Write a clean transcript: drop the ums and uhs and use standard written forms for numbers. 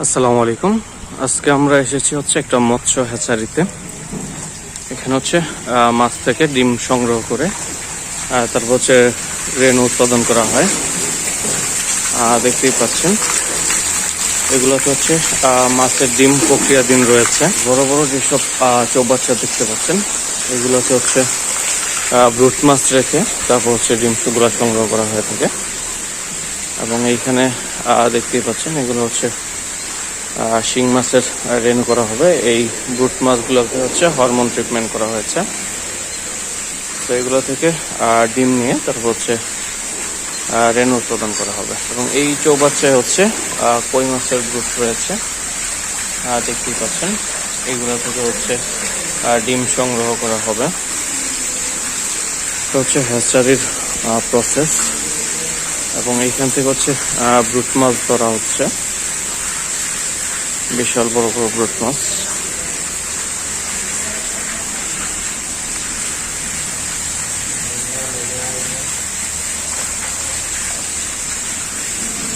আসসালামু আলাইকুম। আজকে আমরা এসেছি একটা মৎস্য হ্যাচারিতে। এখানে মাছ থেকে ডিম সংগ্রহ করে তারপর রেণু উৎপাদন করা হয়। দেখতেই পাচ্ছেন এগুলোতে মাছের ডিম প্রক্রিয়াধীন রয়েছে। বড় বড় যেসব চৌবাচ্চা দেখতে পাচ্ছেন এগুলোতে ব্রুট মাছ রেখে তারপর ডিমগুলো সংগ্রহ করা হয়ে থাকে। এবং এইখানে দেখতেই পাচ্ছেন এগুলো শিং মাছের রেণু করা হবে। এই ব্রুট মাছগুলোকে হরমোন ট্রিটমেন্ট করা হয়েছে। তো এগুলো থেকে ডিম নিয়ে তারপর রেণু উৎপাদন করা হবে। এবং এই চৌবাচ্চায় কই মাছের ব্রুট রয়েছে, দেখতেই পাচ্ছেন। এগুলো থেকে ডিম সংগ্রহ করা হবে। এটা হ্যাচারির প্রসেস। এবং এইখান থেকে ব্রুট মাছ ধরা হচ্ছে, বিশাল বড় বড় ব্রুট মাছ।